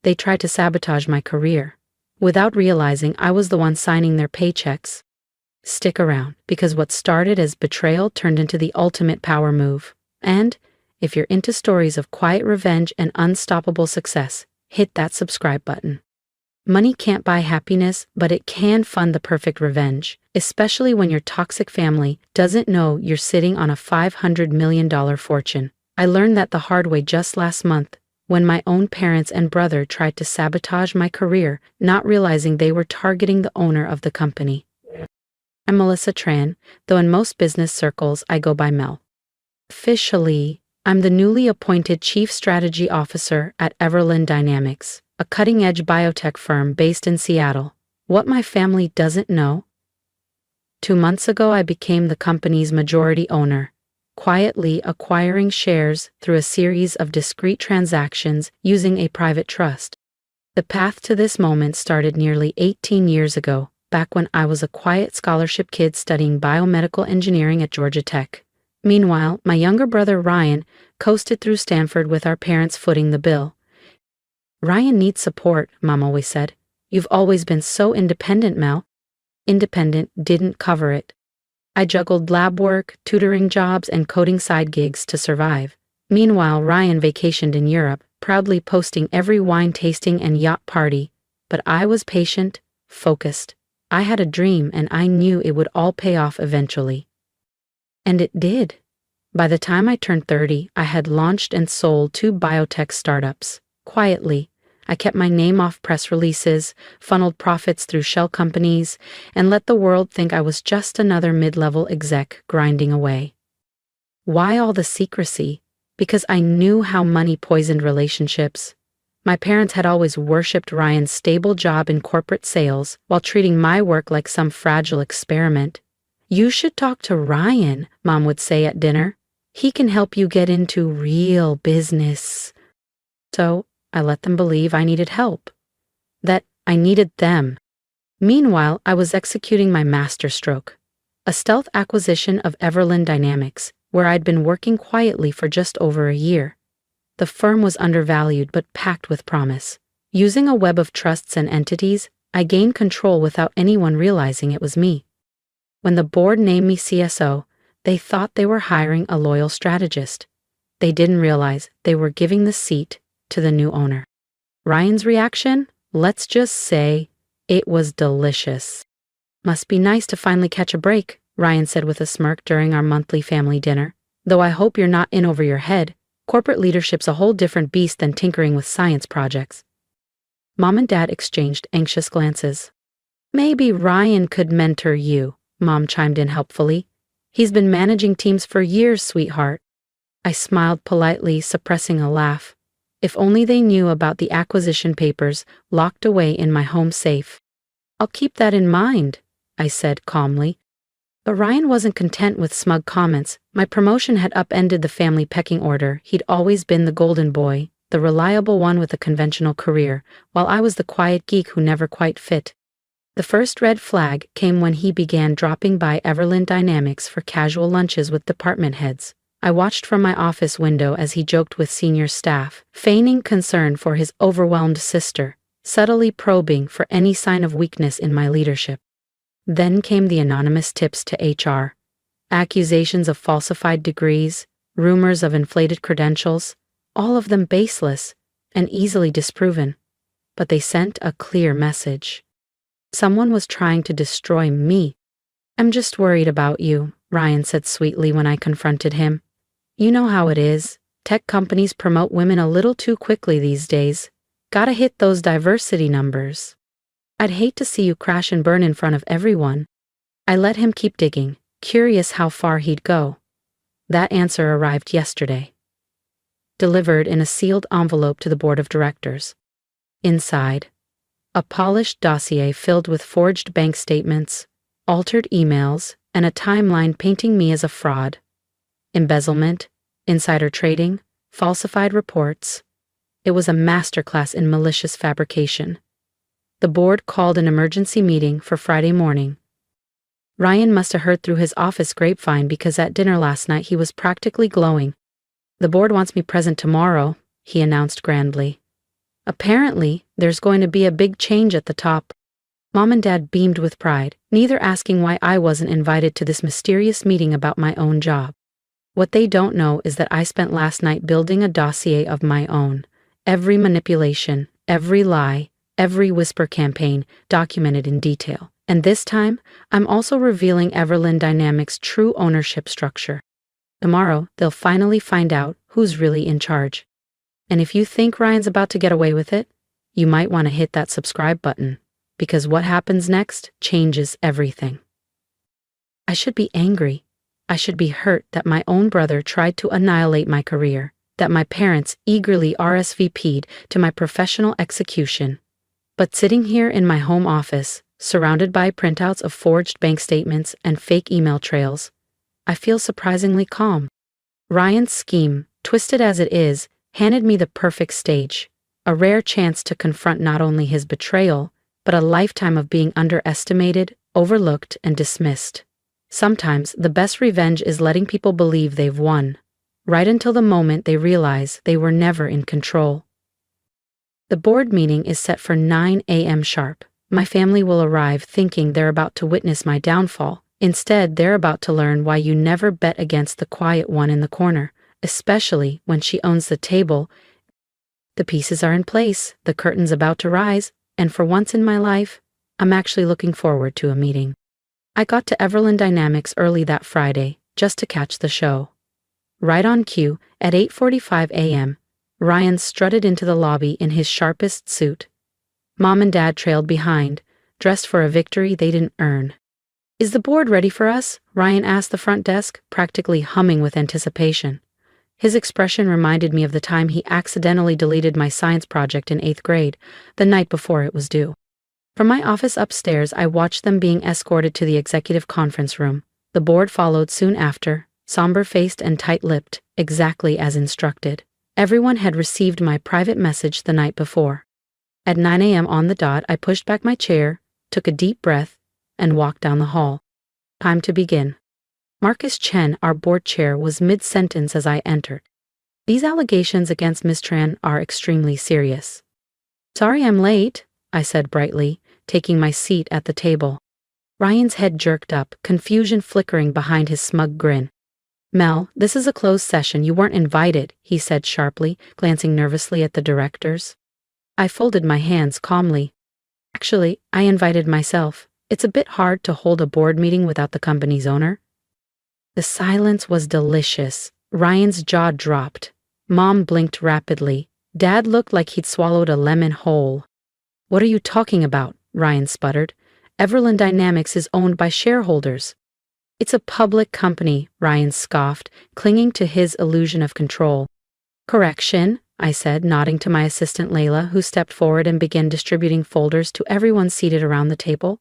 They tried to sabotage my career. Without realizing I was the one signing their paychecks. Stick around, because what started as betrayal turned into the ultimate power move. And, if you're into stories of quiet revenge and unstoppable success, hit that subscribe button. Money can't buy happiness, but it can fund the perfect revenge, especially when your toxic family doesn't know you're sitting on a $500 million fortune. I learned that the hard way just last month, when my own parents and brother tried to sabotage my career, not realizing they were targeting the owner of the company. I'm Melissa Tran, though in most business circles I go by Mel. Officially, I'm the newly appointed Chief Strategy Officer at Everlyn Dynamics, a cutting-edge biotech firm based in Seattle. What my family doesn't know? 2 months ago I became the company's majority owner, quietly acquiring shares through a series of discreet transactions using a private trust. The path to this moment started nearly 18 years ago, back when I was a quiet scholarship kid studying biomedical engineering at Georgia Tech. Meanwhile, my younger brother Ryan coasted through Stanford with our parents footing the bill. "Ryan needs support," Mom always said. "You've always been so independent, Mel." Independent didn't cover it. I juggled lab work, tutoring jobs, and coding side gigs to survive. Meanwhile, Ryan vacationed in Europe, proudly posting every wine tasting and yacht party. But I was patient, focused. I had a dream, and I knew it would all pay off eventually. And it did. By the time I turned 30, I had launched and sold 2 biotech startups. Quietly, I kept my name off press releases, funneled profits through shell companies, and let the world think I was just another mid-level exec grinding away. Why all the secrecy? Because I knew how money poisoned relationships. My parents had always worshipped Ryan's stable job in corporate sales while treating my work like some fragile experiment. "You should talk to Ryan," Mom would say at dinner. "He can help you get into real business." So, I let them believe I needed help. That I needed them. Meanwhile, I was executing my masterstroke. A stealth acquisition of Everlyn Dynamics, where I'd been working quietly for just over a year. The firm was undervalued but packed with promise. Using a web of trusts and entities, I gained control without anyone realizing it was me. When the board named me CSO, they thought they were hiring a loyal strategist. They didn't realize they were giving the seat to the new owner. Ryan's reaction? Let's just say, it was delicious. "Must be nice to finally catch a break," Ryan said with a smirk during our monthly family dinner. "Though I hope you're not in over your head. Corporate leadership's a whole different beast than tinkering with science projects." Mom and Dad exchanged anxious glances. "Maybe Ryan could mentor you," Mom chimed in helpfully. "He's been managing teams for years, sweetheart." I smiled politely, suppressing a laugh. If only they knew about the acquisition papers locked away in my home safe. "I'll keep that in mind," I said calmly. But Ryan wasn't content with smug comments. My promotion had upended the family pecking order. He'd always been the golden boy, the reliable one with a conventional career, while I was the quiet geek who never quite fit. The first red flag came when he began dropping by Everlyn Dynamics for casual lunches with department heads. I watched from my office window as he joked with senior staff, feigning concern for his overwhelmed sister, subtly probing for any sign of weakness in my leadership. Then came the anonymous tips to HR. Accusations of falsified degrees, rumors of inflated credentials, all of them baseless and easily disproven. But they sent a clear message. Someone was trying to destroy me. "I'm just worried about you," Ryan said sweetly when I confronted him. "You know how it is. Tech companies promote women a little too quickly these days. Gotta hit those diversity numbers. I'd hate to see you crash and burn in front of everyone." I let him keep digging, curious how far he'd go. That answer arrived yesterday. Delivered in a sealed envelope to the board of directors. Inside, a polished dossier filled with forged bank statements, altered emails, and a timeline painting me as a fraud. Embezzlement, insider trading, falsified reports. It was a masterclass in malicious fabrication. The board called an emergency meeting for Friday morning. Ryan must have heard through his office grapevine because at dinner last night he was practically glowing. "The board wants me present tomorrow," he announced grandly. Apparently, there's going to be a big change at the top. Mom and Dad beamed with pride, neither asking why I wasn't invited to this mysterious meeting about my own job. What they don't know is that I spent last night building a dossier of my own. Every manipulation, every lie, every whisper campaign documented in detail. And this time, I'm also revealing Everlyn Dynamics' true ownership structure. Tomorrow, they'll finally find out who's really in charge. And if you think Ryan's about to get away with it, you might want to hit that subscribe button, because what happens next changes everything. I should be angry. I should be hurt that my own brother tried to annihilate my career, that my parents eagerly RSVP'd to my professional execution. But sitting here in my home office, surrounded by printouts of forged bank statements and fake email trails, I feel surprisingly calm. Ryan's scheme, twisted as it is, handed me the perfect stage, a rare chance to confront not only his betrayal, but a lifetime of being underestimated, overlooked, and dismissed. Sometimes the best revenge is letting people believe they've won, right until the moment they realize they were never in control. The board meeting is set for 9 a.m. sharp. My family will arrive thinking they're about to witness my downfall. Instead, they're about to learn why you never bet against the quiet one in the corner, especially when she owns the table. The pieces are in place, the curtain's about to rise, and for once in my life, I'm actually looking forward to a meeting. I got to Everlyn Dynamics early that Friday, just to catch the show. Right on cue, at 8:45 a.m., Ryan strutted into the lobby in his sharpest suit. Mom and Dad trailed behind, dressed for a victory they didn't earn. "Is the board ready for us?" Ryan asked the front desk, practically humming with anticipation. His expression reminded me of the time he accidentally deleted my science project in 8th grade, the night before it was due. From my office upstairs, I watched them being escorted to the executive conference room. The board followed soon after, somber-faced and tight-lipped, exactly as instructed. Everyone had received my private message the night before. At 9 a.m. on the dot, I pushed back my chair, took a deep breath, and walked down the hall. Time to begin. Marcus Chen, our board chair, was mid-sentence as I entered. "These allegations against Ms. Tran are extremely serious." "Sorry I'm late," I said brightly, taking my seat at the table. Ryan's head jerked up, confusion flickering behind his smug grin. "Mel, this is a closed session. You weren't invited," he said sharply, glancing nervously at the directors. I folded my hands calmly. "Actually, I invited myself. It's a bit hard to hold a board meeting without the company's owner." The silence was delicious. Ryan's jaw dropped. Mom blinked rapidly. Dad looked like he'd swallowed a lemon whole. "What are you talking about?" Ryan sputtered. "Everlyn Dynamics is owned by shareholders." "It's a public company," Ryan scoffed, clinging to his illusion of control. "Correction," I said, nodding to my assistant Layla, who stepped forward and began distributing folders to everyone seated around the table.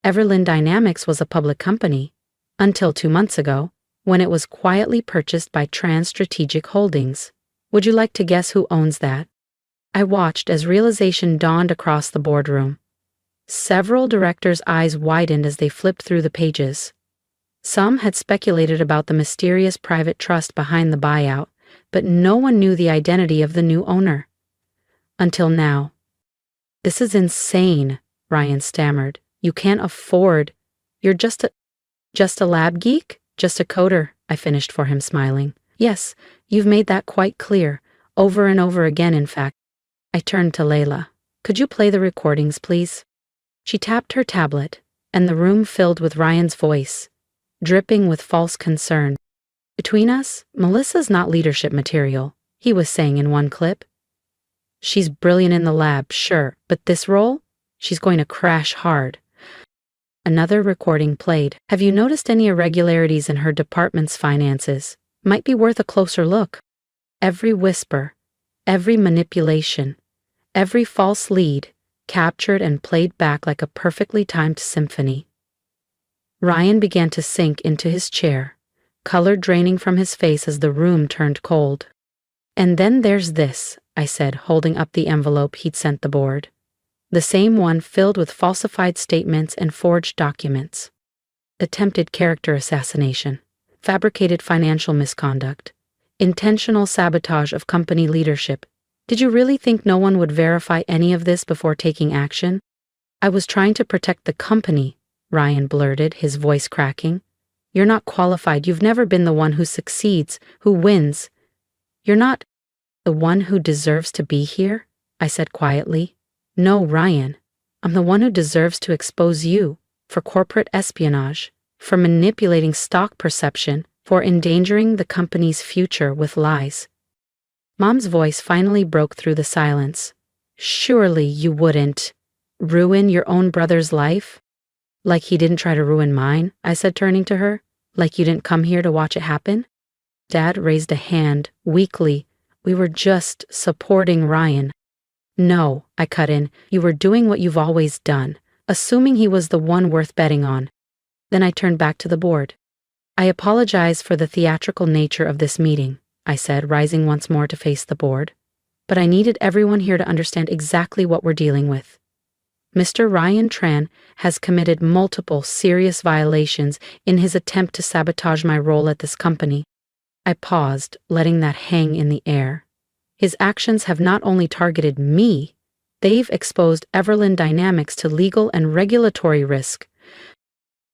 Everlyn Dynamics was a public company, until 2 months ago, when it was quietly purchased by Tran Strategic Holdings. Would you like to guess who owns that? I watched as realization dawned across the boardroom. Several directors' eyes widened as they flipped through the pages. Some had speculated about the mysterious private trust behind the buyout, but no one knew the identity of the new owner. Until now. "This is insane," Ryan stammered. "You can't afford. You're just a lab geek? Just a coder," I finished for him, smiling. "Yes, you've made that quite clear, over and over again, in fact." I turned to Layla. "Could you play the recordings, please?" She tapped her tablet, and the room filled with Ryan's voice, dripping with false concern. "Between us, Melissa's not leadership material," he was saying in one clip. "She's brilliant in the lab, sure, but this role? She's going to crash hard." Another recording played. "Have you noticed any irregularities in her department's finances? Might be worth a closer look." Every whisper, every manipulation, every false lead, captured and played back like a perfectly timed symphony. Ryan began to sink into his chair, color draining from his face as the room turned cold. "And then there's this," I said, holding up the envelope he'd sent the board. The same one filled with falsified statements and forged documents. Attempted character assassination, fabricated financial misconduct, intentional sabotage of company leadership, Did you really think no one would verify any of this before taking action? I was trying to protect the company, Ryan blurted, his voice cracking. You're not qualified. You've never been the one who succeeds, who wins. You're not the one who deserves to be here, I said quietly. No, Ryan. I'm the one who deserves to expose you for corporate espionage, for manipulating stock perception, for endangering the company's future with lies. Mom's voice finally broke through the silence. Surely you wouldn't ruin your own brother's life? Like he didn't try to ruin mine, I said, turning to her. Like you didn't come here to watch it happen? Dad raised a hand, weakly. We were just supporting Ryan. No, I cut in, you were doing what you've always done, assuming he was the one worth betting on. Then I turned back to the board. I apologize for the theatrical nature of this meeting, I said, rising once more to face the board. But I needed everyone here to understand exactly what we're dealing with. Mr. Ryan Tran has committed multiple serious violations in his attempt to sabotage my role at this company. I paused, letting that hang in the air. His actions have not only targeted me, they've exposed Everlyn Dynamics to legal and regulatory risk.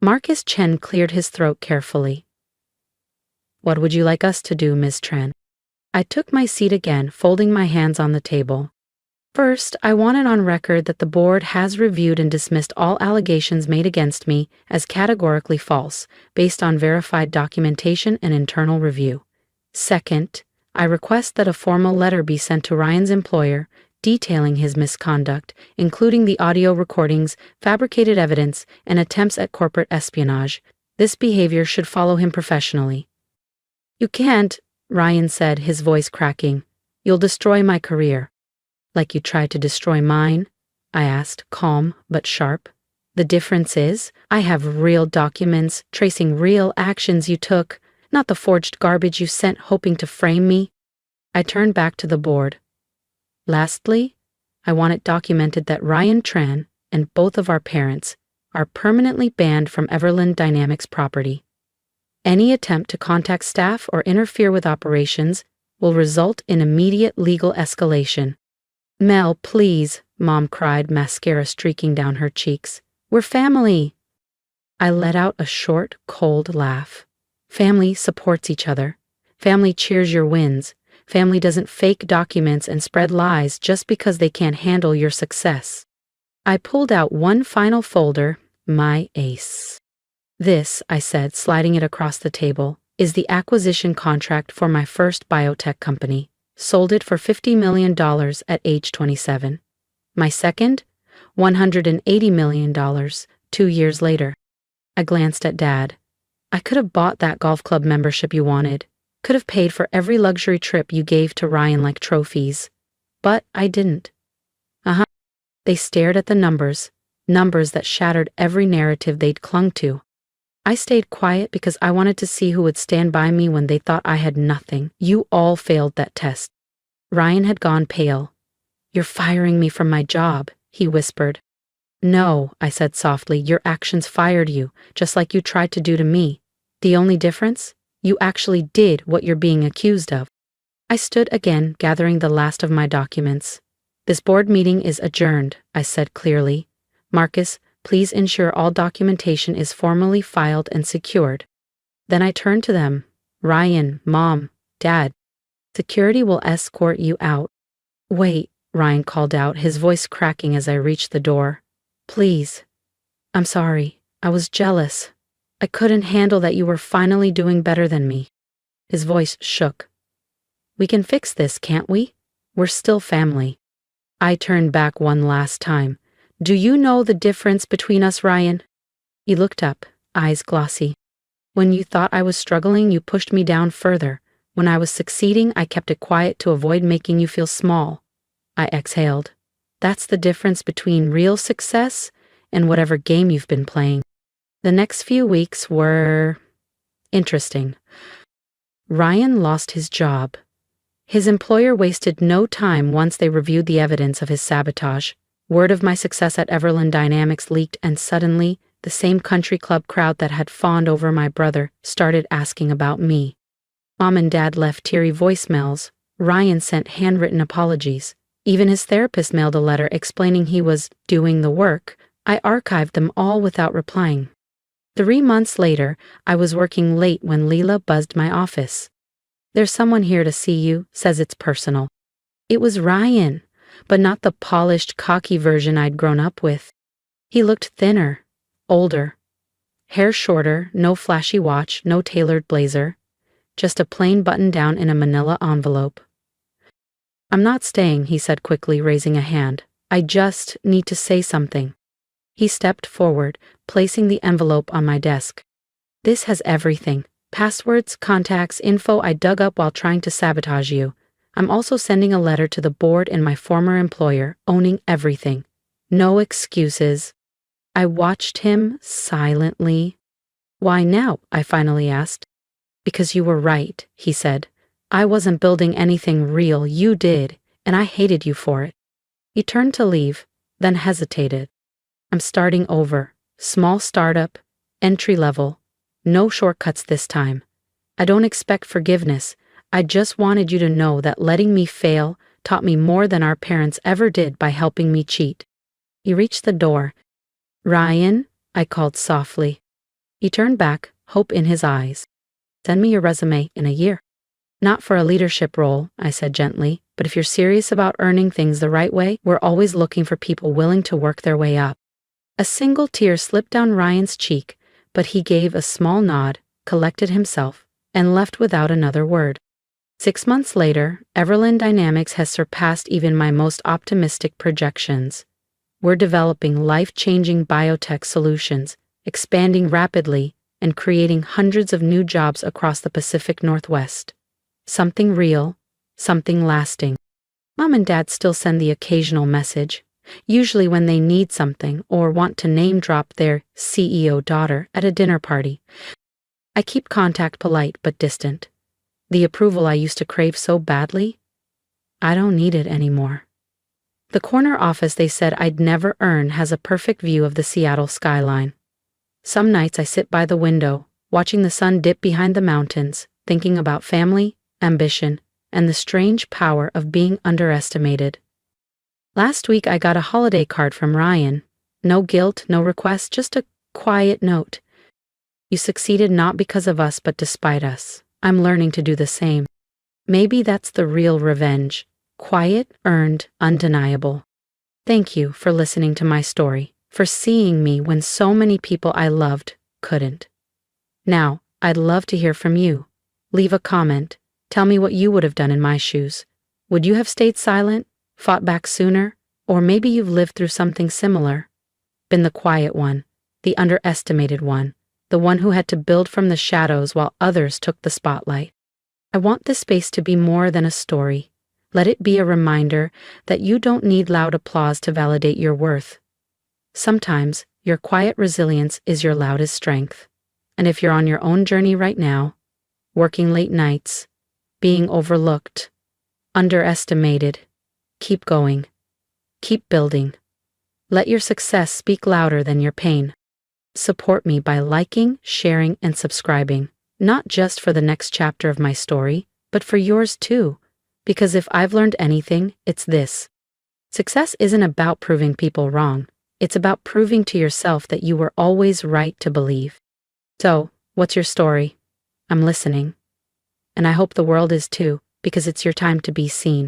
Marcus Chen cleared his throat carefully. What would you like us to do, Ms. Tran? I took my seat again, folding my hands on the table. First, I want it on record that the board has reviewed and dismissed all allegations made against me as categorically false, based on verified documentation and internal review. Second, I request that a formal letter be sent to Ryan's employer detailing his misconduct, including the audio recordings, fabricated evidence, and attempts at corporate espionage. This behavior should follow him professionally. You can't, Ryan said, his voice cracking. You'll destroy my career. Like you tried to destroy mine? I asked, calm but sharp. The difference is, I have real documents tracing real actions you took, not the forged garbage you sent hoping to frame me. I turned back to the board. Lastly, I want it documented that Ryan Tran and both of our parents are permanently banned from Everlyn Dynamics property. Any attempt to contact staff or interfere with operations will result in immediate legal escalation. Mel, please, Mom cried, mascara streaking down her cheeks. We're family. I let out a short, cold laugh. Family supports each other. Family cheers your wins. Family doesn't fake documents and spread lies just because they can't handle your success. I pulled out one final folder, my ace. This, I said, sliding it across the table, is the acquisition contract for my first biotech company. Sold it for $50 million at age 27. My second, $180 million, 2 years later. I glanced at Dad. I could have bought that golf club membership you wanted, could have paid for every luxury trip you gave to Ryan like trophies. But I didn't. They stared at the numbers that shattered every narrative they'd clung to. I stayed quiet because I wanted to see who would stand by me when they thought I had nothing. You all failed that test. Ryan had gone pale. You're firing me from my job, he whispered. No, I said softly, your actions fired you, just like you tried to do to me. The only difference? You actually did what you're being accused of. I stood again, gathering the last of my documents. This board meeting is adjourned, I said clearly. Marcus, please ensure all documentation is formally filed and secured. Then I turned to them. Ryan, Mom, Dad. Security will escort you out. Wait, Ryan called out, his voice cracking as I reached the door. Please. I'm sorry. I was jealous. I couldn't handle that you were finally doing better than me. His voice shook. We can fix this, can't we? We're still family. I turned back one last time. Do you know the difference between us, Ryan? He looked up, eyes glossy. When you thought I was struggling, you pushed me down further. When I was succeeding, I kept it quiet to avoid making you feel small. I exhaled. That's the difference between real success and whatever game you've been playing. The next few weeks were interesting. Ryan lost his job. His employer wasted no time once they reviewed the evidence of his sabotage. Word of my success at Everlyn Dynamics leaked, and suddenly, the same country club crowd that had fawned over my brother started asking about me. Mom and Dad left teary voicemails, Ryan sent handwritten apologies. Even his therapist mailed a letter explaining he was doing the work. I archived them all without replying. 3 months later, I was working late when Leela buzzed my office. "There's someone here to see you, says it's personal." It was Ryan, but not the polished, cocky version I'd grown up with. He looked thinner, older. Hair shorter, no flashy watch, no tailored blazer. Just a plain button-down in a manila envelope. "I'm not staying," he said quickly, raising a hand. "I just need to say something." He stepped forward, placing the envelope on my desk. "This has everything. Passwords, contacts, info I dug up while trying to sabotage you. I'm also sending a letter to the board and my former employer, owning everything. No excuses." I watched him silently. "Why now?" I finally asked. "Because you were right," he said. "I wasn't building anything real, you did, and I hated you for it." He turned to leave, then hesitated. "I'm starting over. Small startup, entry level. No shortcuts this time. I don't expect forgiveness. I just wanted you to know that letting me fail taught me more than our parents ever did by helping me cheat." He reached the door. "Ryan," I called softly. He turned back, hope in his eyes. "Send me your resume in a year." "Not for a leadership role," I said gently, "but if you're serious about earning things the right way, we're always looking for people willing to work their way up." A single tear slipped down Ryan's cheek, but he gave a small nod, collected himself, and left without another word. 6 months later, Everlyn Dynamics has surpassed even my most optimistic projections. We're developing life-changing biotech solutions, expanding rapidly, and creating hundreds of new jobs across the Pacific Northwest. Something real, something lasting. Mom and Dad still send the occasional message, usually when they need something or want to name-drop their CEO daughter at a dinner party. I keep contact polite but distant. The approval I used to crave so badly, I don't need it anymore. The corner office they said I'd never earn has a perfect view of the Seattle skyline. Some nights I sit by the window, watching the sun dip behind the mountains, thinking about family, ambition, and the strange power of being underestimated. Last week I got a holiday card from Ryan. No guilt, no request, just a quiet note. "You succeeded not because of us but despite us. I'm learning to do the same." Maybe that's the real revenge. Quiet, earned, undeniable. Thank you for listening to my story, for seeing me when so many people I loved couldn't. Now, I'd love to hear from you. Leave a comment. Tell me what you would have done in my shoes. Would you have stayed silent, fought back sooner, or maybe you've lived through something similar? Been the quiet one, the underestimated one, the one who had to build from the shadows while others took the spotlight. I want this space to be more than a story. Let it be a reminder that you don't need loud applause to validate your worth. Sometimes, your quiet resilience is your loudest strength. And if you're on your own journey right now, working late nights, being overlooked, underestimated, keep going. Keep building. Let your success speak louder than your pain. Support me by liking, sharing, and subscribing, not just for the next chapter of my story, but for yours too. Because if I've learned anything, it's this. Success isn't about proving people wrong. It's about proving to yourself that you were always right to believe. So, what's your story? I'm listening. And I hope the world is too, because it's your time to be seen.